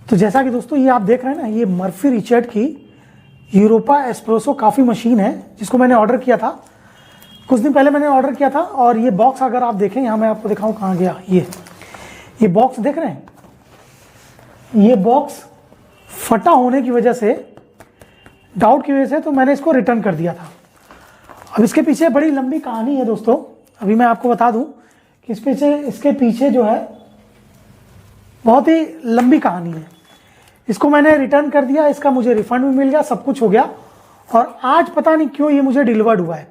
तो जैसा कि दोस्तों ये आप देख रहे हैं ना, ये मर्फी रिचर्ड की यूरोपा एस्प्रेसो कॉफ़ी मशीन है, जिसको मैंने ऑर्डर किया था कुछ दिन पहले मैंने ऑर्डर किया था। और ये बॉक्स अगर आप देखें, यहाँ मैं आपको दिखाऊं कहाँ गया, ये बॉक्स देख रहे हैं, ये बॉक्स फटा होने की वजह से, डाउट की वजह से, तो मैंने इसको रिटर्न कर दिया था। अब इसके पीछे बड़ी लंबी कहानी है दोस्तों, अभी मैं आपको बता दूं कि इसके पीछे जो है बहुत ही लंबी कहानी है। इसको मैंने रिटर्न कर दिया, इसका मुझे रिफंड भी मिल गया, सब कुछ हो गया, और आज पता नहीं क्यों ये मुझे डिलीवर्ड हुआ है।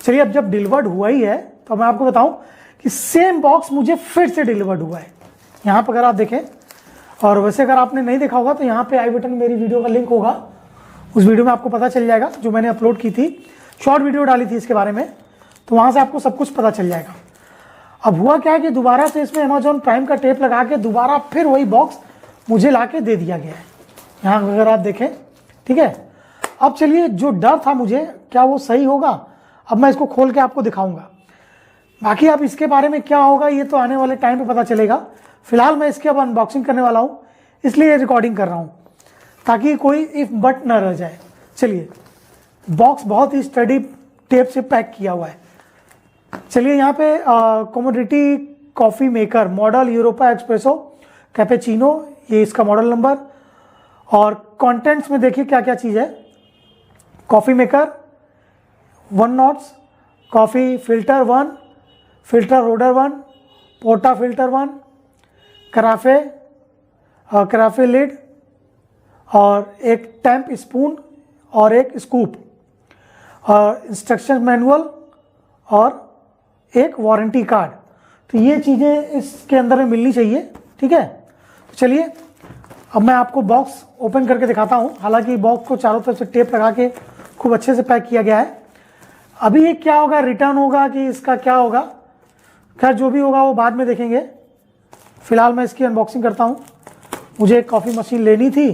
चलिए, अब जब डिलीवर्ड हुआ ही है तो मैं आपको बताऊं कि सेम बॉक्स मुझे फिर से डिलीवर्ड हुआ है। यहाँ पर अगर आप देखें, और वैसे अगर आपने नहीं देखा होगा तो यहाँ पे आई बटन मेरी वीडियो का लिंक होगा, उस वीडियो में आपको पता चल जाएगा, जो मैंने अपलोड की थी, शॉर्ट वीडियो डाली थी इसके बारे में, तो वहाँ से आपको सब कुछ पता चल जाएगा। अब हुआ क्या है कि दोबारा से इसमें अमेजॉन प्राइम का टेप लगा के दोबारा फिर वही बॉक्स मुझे ला के दे दिया गया है, यहाँ अगर आप देखें, ठीक है। अब चलिए, जो डर था मुझे, क्या वो सही होगा, अब मैं इसको खोल के आपको दिखाऊंगा। बाकी अब इसके बारे में क्या होगा ये तो आने वाले टाइम पे पता चलेगा। फिलहाल मैं इसकी अब अनबॉक्सिंग करने वाला हूँ, इसलिए रिकॉर्डिंग कर रहा हूँ ताकि कोई इफ बट न रह जाए। चलिए, बॉक्स बहुत ही स्टडी टेप से पैक किया हुआ है। चलिए, यहाँ पे commodity coffee maker model Europa espresso cappuccino, ये इसका मॉडल नंबर, और कंटेंट्स में देखिए क्या क्या चीज़ है। कॉफ़ी मेकर 1 नॉट्स, कॉफ़ी फिल्टर 1, फिल्टर रोडर 1, पोटा फिल्टर 1, कराफे लिड, और एक टैंप स्पून, और एक स्कूप, और इंस्ट्रक्शन मैनुअल, और एक वारंटी कार्ड। तो ये चीज़ें इसके अंदर में मिलनी चाहिए, ठीक है। तो चलिए, अब मैं आपको बॉक्स ओपन करके दिखाता हूँ। हालांकि बॉक्स को चारों तरफ से टेप लगा के खूब अच्छे से पैक किया गया है। अभी ये क्या होगा, रिटर्न होगा कि इसका क्या होगा, खैर जो भी होगा वो बाद में देखेंगे। फिलहाल मैं इसकी अनबॉक्सिंग करता हूँ। मुझे एक कॉफ़ी मशीन लेनी थी,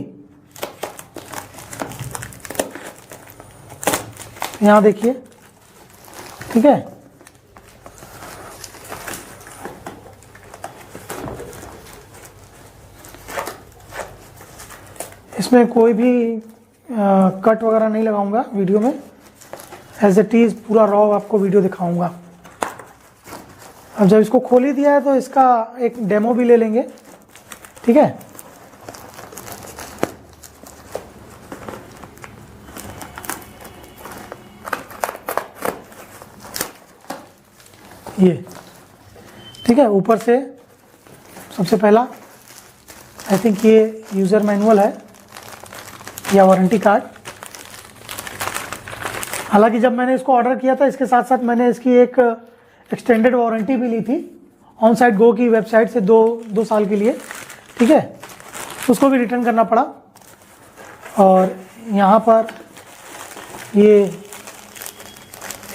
यहाँ देखिए, ठीक है। इसमें कोई भी कट वगैरह नहीं लगाऊंगा वीडियो में, एज इट इज़ पूरा रॉ आपको वीडियो दिखाऊंगा। अब जब इसको खोल ही दिया है तो इसका एक डेमो भी ले लेंगे, ठीक है। ये ठीक है, ऊपर से सबसे पहला आई थिंक ये यूज़र मैनुअल है या वारंटी कार्ड। हालांकि जब मैंने इसको ऑर्डर किया था, इसके साथ साथ मैंने इसकी एक एक्सटेंडेड वारंटी भी ली थी ऑन साइट गो की वेबसाइट से 2 साल के लिए, ठीक है। उसको भी रिटर्न करना पड़ा। और यहाँ पर ये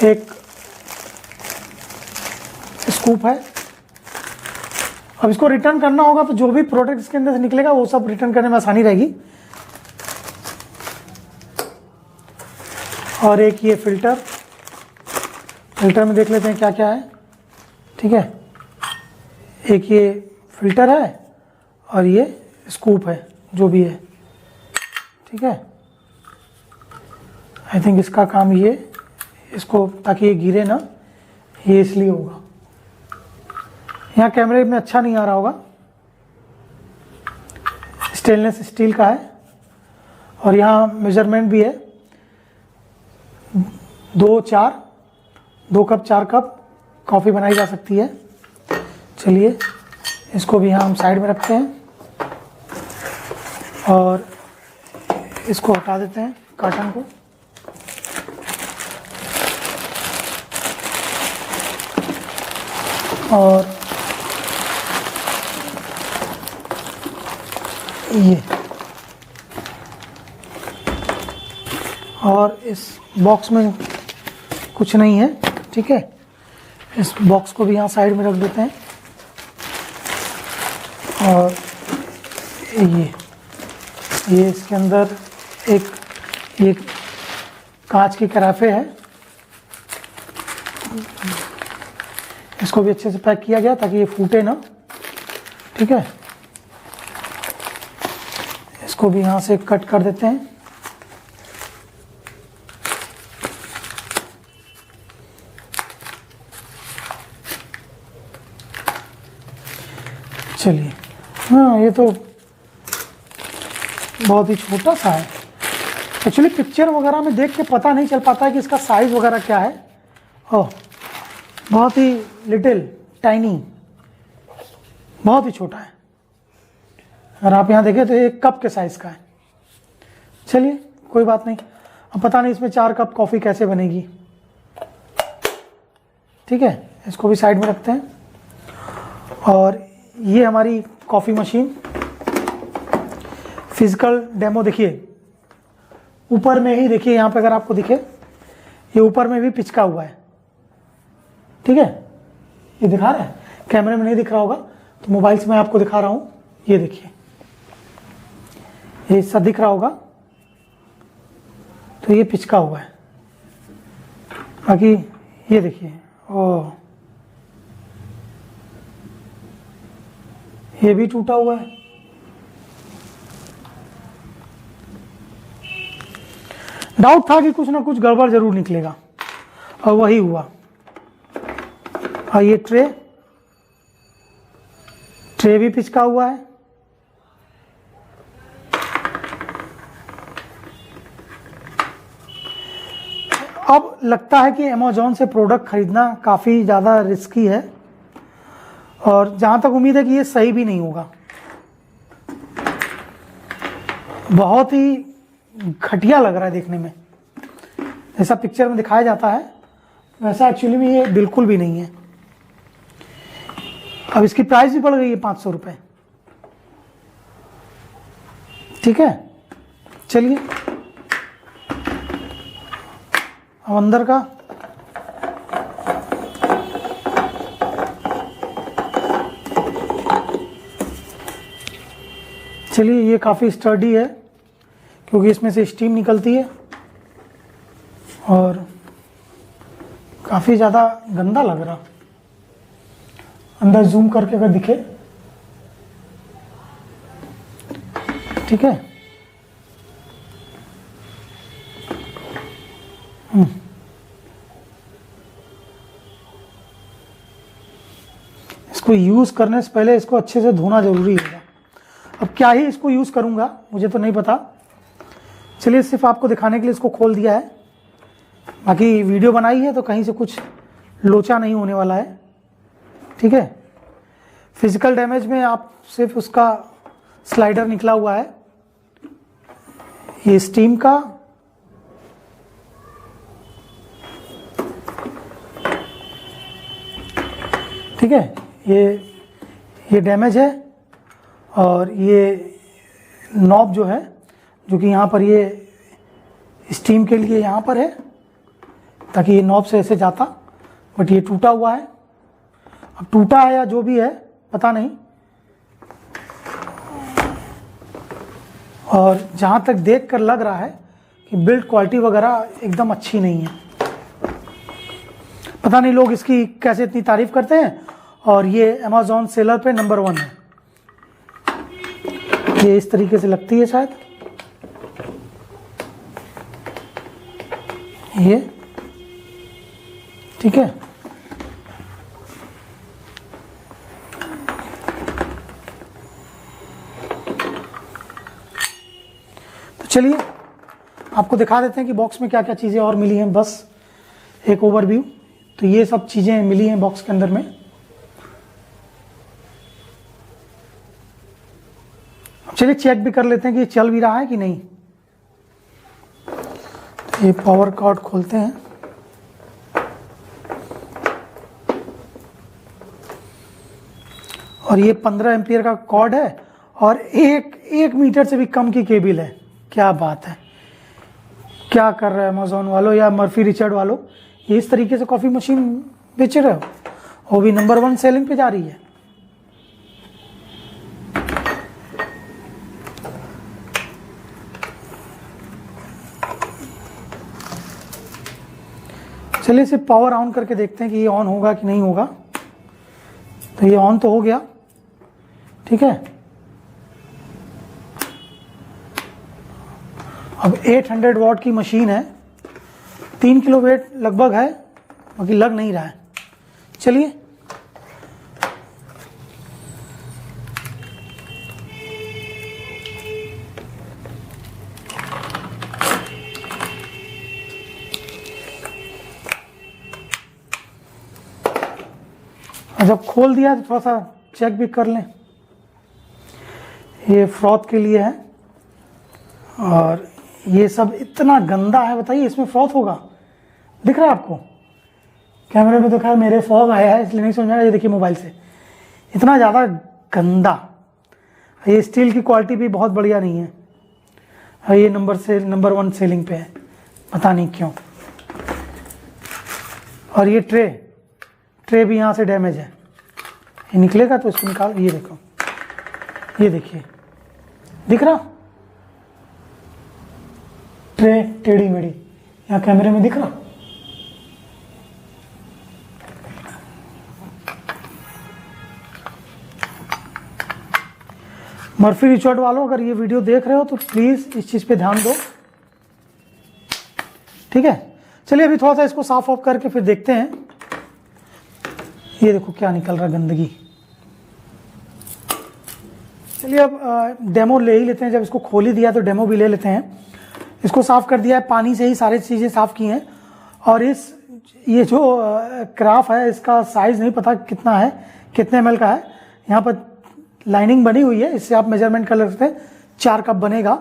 एक स्कूप है। अब इसको रिटर्न करना होगा तो जो भी प्रोडक्ट इसके अंदर से निकलेगा वो सब रिटर्न करने में आसानी रहेगी। और एक ये फिल्टर में देख लेते हैं क्या क्या है, ठीक है। एक ये फिल्टर है और ये स्कूप है, जो भी है, ठीक है। आई थिंक इसका काम ये, इसको ताकि ये गिरे ना, ये इसलिए होगा। यहाँ कैमरे में अच्छा नहीं आ रहा होगा, स्टेनलेस स्टील का है। और यहाँ मेजरमेंट भी है, 2 कप 4 कप कॉफ़ी बनाई जा सकती है। चलिए, इसको भी यहाँ हम साइड में रखते हैं और इसको हटा देते हैं कार्टन को। और ये, और इस बॉक्स में कुछ नहीं है, ठीक है। इस बॉक्स को भी यहाँ साइड में रख देते हैं। और ये इसके अंदर एक कांच की कराफे है, इसको भी अच्छे से पैक किया गया ताकि ये फूटे ना, ठीक है। इसको भी यहाँ से कट कर देते हैं। चलिए, हाँ ये तो बहुत ही छोटा सा है। एक्चुअली पिक्चर वगैरह में देख के पता नहीं चल पाता है कि इसका साइज़ वगैरह क्या है। ओह, बहुत ही लिटिल टाइनी, बहुत ही छोटा है। अगर आप यहाँ देखें तो एक कप के साइज़ का है। चलिए कोई बात नहीं। अब पता नहीं इसमें 4 कप कॉफ़ी कैसे बनेगी। ठीक है, इसको भी साइड में रखते हैं। और ये हमारी कॉफ़ी मशीन फिजिकल डेमो देखिए, ऊपर में ही देखिए, यहाँ पे अगर आपको दिखे ये ऊपर में भी पिचका हुआ है। ठीक है, ये दिखा रहा है, कैमरे में नहीं दिख रहा होगा तो मोबाइल से मैं आपको दिखा रहा हूँ। ये देखिए, ये हिस्सा दिख रहा होगा, तो ये पिचका हुआ है। बाकी ये देखिए, ओह ये भी टूटा हुआ है। डाउट था कि कुछ ना कुछ गड़बड़ जरूर निकलेगा और वही हुआ। और ये ट्रे भी पिचका हुआ है। अब लगता है कि अमेज़ॉन से प्रोडक्ट खरीदना काफ़ी ज़्यादा रिस्की है और जहाँ तक उम्मीद है कि ये सही भी नहीं होगा। बहुत ही घटिया लग रहा है देखने में, जैसा पिक्चर में दिखाया जाता है वैसा एक्चुअली में ये बिल्कुल भी नहीं है। अब इसकी प्राइस भी बढ़ गई है 500 रुपये। ठीक है, चलिए अब अंदर का चलिए, ये काफ़ी स्टर्डी है क्योंकि इसमें से स्टीम निकलती है और काफ़ी ज़्यादा गंदा लग रहा। अंदर जूम करके अगर दिखे, ठीक है। इसको यूज़ करने से पहले इसको अच्छे से धोना जरूरी होगा। अब क्या ही इसको यूज़ करूँगा मुझे तो नहीं पता। चलिए, सिर्फ आपको दिखाने के लिए इसको खोल दिया है, बाकी वीडियो बनाई है तो कहीं से कुछ लोचा नहीं होने वाला है। ठीक है, फिजिकल डैमेज में आप सिर्फ उसका स्लाइडर निकला हुआ है, ये स्टीम का। ठीक है, ये डैमेज है और ये नॉब जो है, जो कि यहाँ पर ये स्टीम के लिए यहाँ पर है ताकि ये नॉब से ऐसे जाता, बट ये टूटा हुआ है। अब टूटा है या जो भी है पता नहीं। और जहाँ तक देख कर लग रहा है कि बिल्ड क्वालिटी वगैरह एकदम अच्छी नहीं है। पता नहीं लोग इसकी कैसे इतनी तारीफ करते हैं। और ये अमेज़ॉन सेलर पे नंबर 1 है। ये इस तरीके से लगती है शायद, ये ठीक है। तो चलिए आपको दिखा देते हैं कि बॉक्स में क्या क्या चीज़ें और मिली हैं, बस एक ओवरव्यू। तो ये सब चीज़ें मिली हैं बॉक्स के अंदर में। चलिए चेक भी कर लेते हैं कि ये चल भी रहा है कि नहीं। ये पावर कॉर्ड खोलते हैं, और ये 15 एम्पियर का कॉर्ड है और एक मीटर से भी कम की केबल है। क्या बात है, क्या कर रहे हैं अमेज़ॉन वालों या मर्फी रिचर्ड वालों, ये इस तरीके से कॉफ़ी मशीन बेच रहे हो, वो भी नंबर 1 सेलिंग पे जा रही है। चलिए इसे पावर ऑन करके देखते हैं कि ये ऑन होगा कि नहीं होगा। तो ये ऑन तो हो गया, ठीक है। अब 800 वॉट की मशीन है, 3 किलो वेट लगभग है, बाकी लग नहीं रहा है। चलिए जब खोल दिया तो थोड़ा सा चेक भी कर लें। ये फ्रॉथ के लिए है, और ये सब इतना गंदा है, बताइए इसमें फ्रॉथ होगा? दिख रहा है आपको? कैमरे में तो खैर मेरे फॉग आया है इसलिए नहीं समझ में आया। ये देखिए मोबाइल से इतना ज़्यादा गंदा। ये स्टील की क्वालिटी भी बहुत बढ़िया नहीं है, और ये नंबर 1 सेलिंग पे है, पता नहीं क्यों। और ये ट्रे भी यहाँ से डैमेज है, ये निकलेगा तो इसको निकाल। ये देखो, ये देखिए, दिख रहा? ट्रे टेढ़ी मेढ़ी, यहाँ कैमरे में दिख रहा? मर्फी रिचर्ड वालों, अगर ये वीडियो देख रहे हो तो प्लीज़ इस चीज़ पे ध्यान दो, ठीक है? चलिए अभी थोड़ा सा इसको साफ ऑफ करके फिर देखते हैं। ये देखो क्या निकल रहा गंदगी। चलिए अब डेमो ले ही लेते हैं, जब इसको खोल ही दिया तो डेमो भी ले लेते हैं। इसको साफ़ कर दिया है, पानी से ही सारी चीज़ें साफ़ की हैं। और ये जो क्राफ्ट है इसका साइज़ नहीं पता कितना है, कितने ml का है। यहाँ पर लाइनिंग बनी हुई है, इससे आप मेजरमेंट कर सकते हैं, 4 कप बनेगा।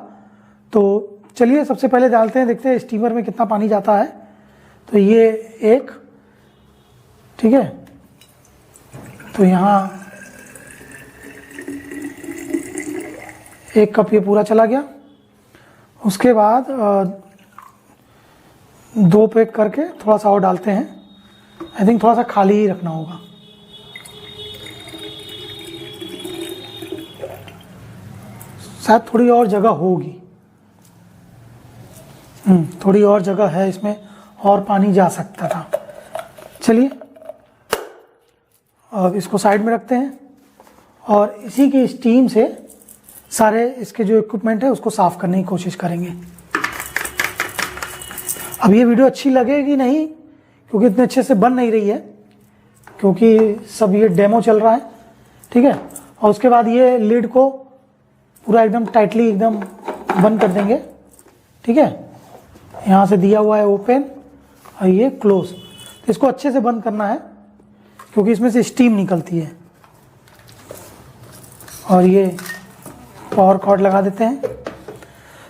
तो चलिए सबसे पहले डालते हैं, देखते हैं स्टीमर में कितना पानी जाता है। तो ये एक, ठीक है, तो यहाँ 1 कप ये पूरा चला गया। उसके बाद 2 पैक करके थोड़ा सा और डालते हैं। आई थिंक थोड़ा सा खाली ही रखना होगा। शायद थोड़ी और जगह होगी, थोड़ी और जगह है इसमें, और पानी जा सकता था। चलिए अब इसको साइड में रखते हैं, और इसी की स्टीम से सारे इसके जो इक्विपमेंट है उसको साफ करने की कोशिश करेंगे। अब ये वीडियो अच्छी लगेगी नहीं, क्योंकि इतने अच्छे से बन नहीं रही है, क्योंकि सब ये डेमो चल रहा है, ठीक है। और उसके बाद ये लिड को पूरा एकदम टाइटली एकदम बंद कर देंगे, ठीक है। यहाँ से दिया हुआ है ओपन और ये क्लोज, तो इसको अच्छे से बंद करना है क्योंकि इसमें से स्टीम निकलती है। और ये पावर कॉर्ड लगा देते हैं।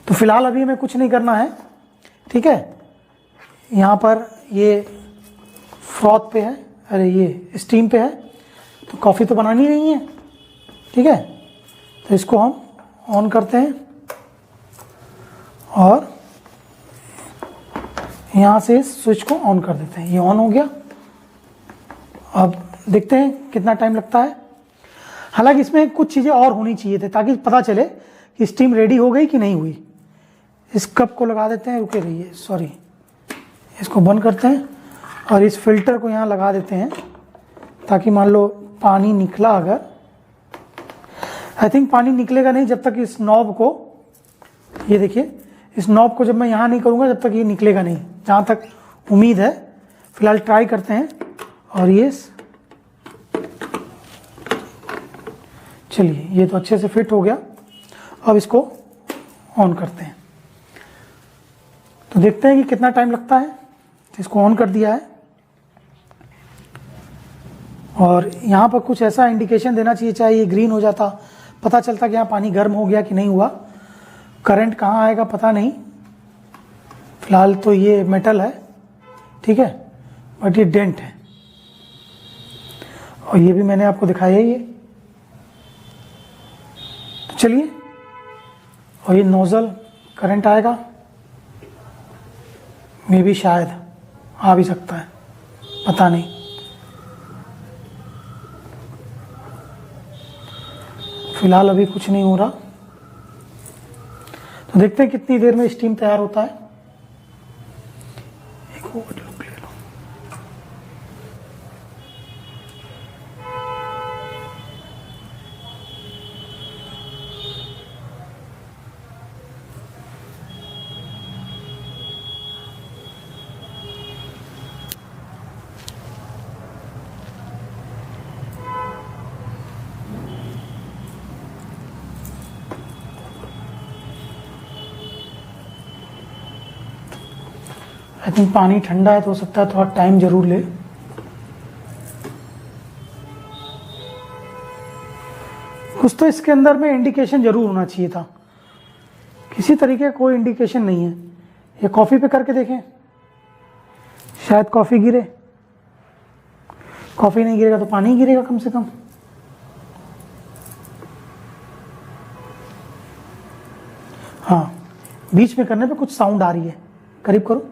तो फिलहाल अभी हमें कुछ नहीं करना है, ठीक है। यहाँ पर ये फ्रॉथ पे है, अरे ये स्टीम पे है, तो कॉफ़ी तो बनानी नहीं है, ठीक है। तो इसको हम ऑन करते हैं और यहाँ से इस स्विच को ऑन कर देते हैं। ये ऑन हो गया। अब देखते हैं कितना टाइम लगता है। हालांकि इसमें कुछ चीज़ें और होनी चाहिए थे ताकि पता चले कि स्टीम रेडी हो गई कि नहीं हुई। इस कप को लगा देते हैं, रुके रहिए, सॉरी, इसको बंद करते हैं और इस फिल्टर को यहाँ लगा देते हैं ताकि मान लो पानी निकला, अगर आई थिंक पानी निकलेगा नहीं जब तक इस नॉब को, ये देखिए इस नॉब को जब मैं यहाँ नहीं करूँगा जब तक ये निकलेगा नहीं, जहाँ तक उम्मीद है। फिलहाल ट्राई करते हैं। और ये चलिए, ये तो अच्छे से फिट हो गया। अब इसको ऑन करते हैं तो देखते हैं कि कितना टाइम लगता है। इसको ऑन कर दिया है और यहाँ पर कुछ ऐसा इंडिकेशन देना चाहिए, चाहे ये ग्रीन हो जाता, पता चलता कि यहाँ पानी गर्म हो गया कि नहीं हुआ। करंट कहाँ आएगा पता नहीं। फिलहाल तो ये मेटल है, ठीक है, बट ये डेंट है। और ये भी मैंने आपको दिखाया ही है। तो चलिए, और ये नोजल करंट आएगा, मे भी शायद आ भी सकता है, पता नहीं। फिलहाल अभी कुछ नहीं हो रहा, तो देखते हैं कितनी देर में स्टीम तैयार होता है। एक ओवरलुक ले लो। आई थिंक पानी ठंडा है तो हो सकता है थोड़ा टाइम जरूर ले। कुछ तो इसके अंदर में इंडिकेशन जरूर होना चाहिए था, किसी तरीके का कोई इंडिकेशन नहीं है। ये कॉफ़ी पे करके देखें, शायद कॉफ़ी गिरे। कॉफ़ी नहीं गिरेगा तो पानी गिरेगा कम से कम। हाँ, बीच में करने पे कुछ साउंड आ रही है, करीब करो।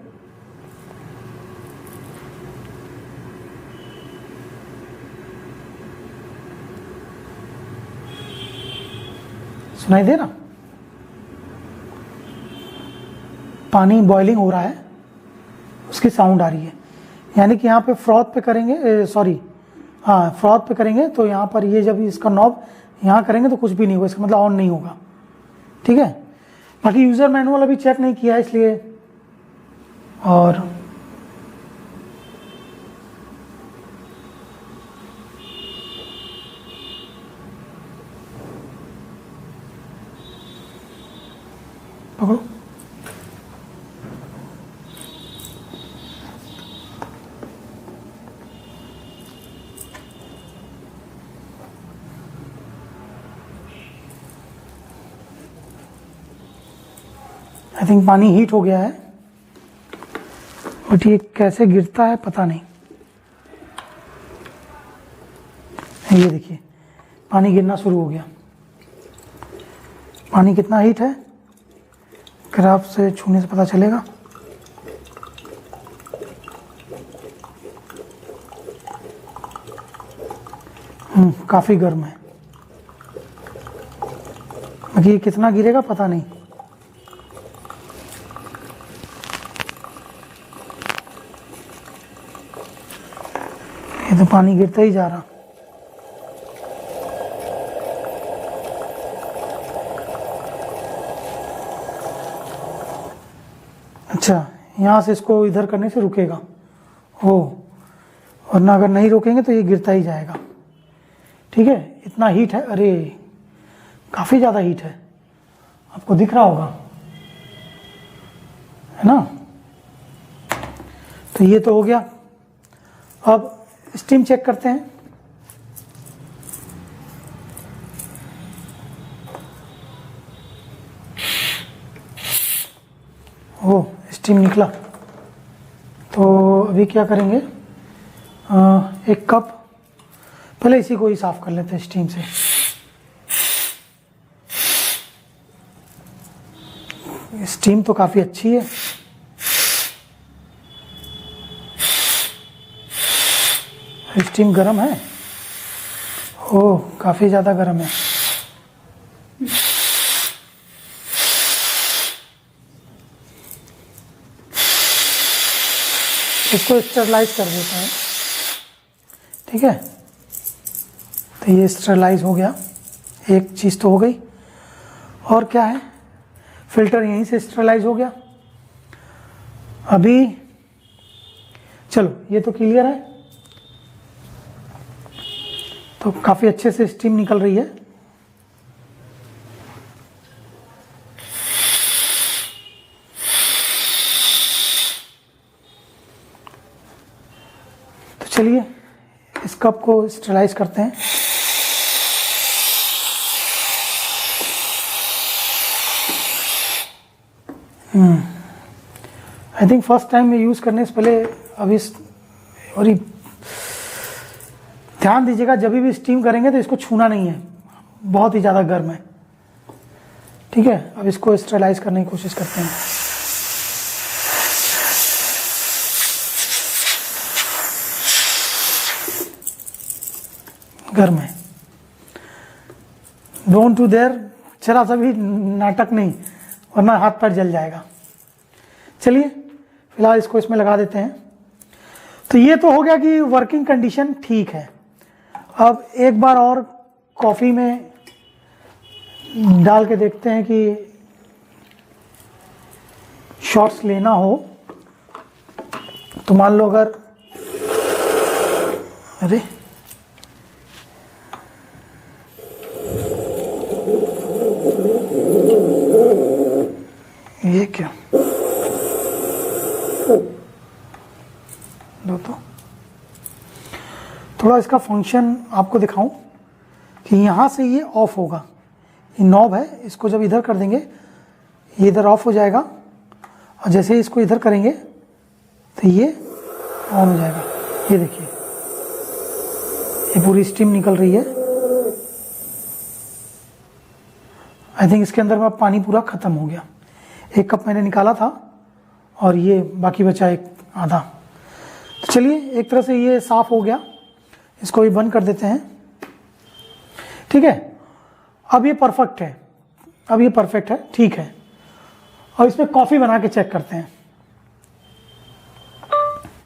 सुनाई दे रहा? पानी बॉइलिंग हो रहा है, उसकी साउंड आ रही है। यानी कि यहाँ पे फ्रॉथ पे करेंगे, सॉरी हाँ फ्रॉथ पे करेंगे तो यहाँ पर ये जब इसका नॉब यहाँ करेंगे तो कुछ भी नहीं होगा, इसका मतलब ऑन नहीं होगा। ठीक है, बाकी यूज़र मैनुअल अभी चेक नहीं किया इसलिए। और पकड़ो, आई थिंक पानी हीट हो गया है, बट ये कैसे गिरता है पता नहीं। ये देखिए पानी गिरना शुरू हो गया। पानी कितना हीट है ग्राफ से छूने से पता चलेगा। काफी गर्म है, बाकी ये कितना गिरेगा पता नहीं। ये तो पानी गिरता ही जा रहा। अच्छा, यहाँ से इसको इधर करने से रुकेगा हो, वरना अगर नहीं रोकेंगे तो ये गिरता ही जाएगा। ठीक है, इतना हीट है, अरे काफ़ी ज़्यादा हीट है, आपको दिख रहा होगा है ना। तो ये तो हो गया। अब स्टीम चेक करते हैं। ओ, स्टीम निकला। तो अभी क्या करेंगे, एक कप, पहले इसी को ही साफ कर लेते हैं स्टीम से। स्टीम तो काफ़ी अच्छी है। स्टीम गरम है, ओह काफ़ी ज़्यादा गरम है। इसको स्टरलाइज कर देते हैं। ठीक है, तो ये स्टरलाइज हो गया, एक चीज़ तो हो गई। और क्या है, फिल्टर यहीं से स्टरलाइज हो गया। अभी चलो ये तो क्लियर है, तो काफ़ी अच्छे से स्टीम निकल रही है। तो चलिए इस कप को स्टरलाइज करते हैं। आई थिंक फर्स्ट टाइम में यूज़ करने से पहले अभी और ध्यान दीजिएगा, जब भी स्टीम करेंगे तो इसको छूना नहीं है, बहुत ही ज़्यादा गर्म है। ठीक है, अब इसको स्टरलाइज करने की कोशिश करते हैं। गर्म है, डोंट डू देयर, जरा सा भी नाटक नहीं, वरना हाथ पैर जल जाएगा। चलिए फिलहाल इसको इसमें लगा देते हैं। तो ये तो हो गया कि वर्किंग कंडीशन ठीक है। अब एक बार और कॉफ़ी में डाल के देखते हैं कि शॉट्स लेना हो तो मान लो अगर, अरे ये क्या, थोड़ा इसका फंक्शन आपको दिखाऊं कि यहाँ से ये ऑफ होगा, ये नॉब है, इसको जब इधर कर देंगे ये इधर ऑफ हो जाएगा और जैसे ही इसको इधर करेंगे तो ये ऑन हो जाएगा। ये देखिए ये पूरी स्टीम निकल रही है। आई थिंक इसके अंदर में पानी पूरा ख़त्म हो गया। 1 कप मैंने निकाला था और ये बाकी बचा एक आधा। तो चलिए एक तरह से ये साफ़ हो गया, इसको भी बंद कर देते हैं। ठीक है, अब ये परफेक्ट है, अब ये परफेक्ट है, ठीक है। और इसमें कॉफ़ी बना के चेक करते हैं।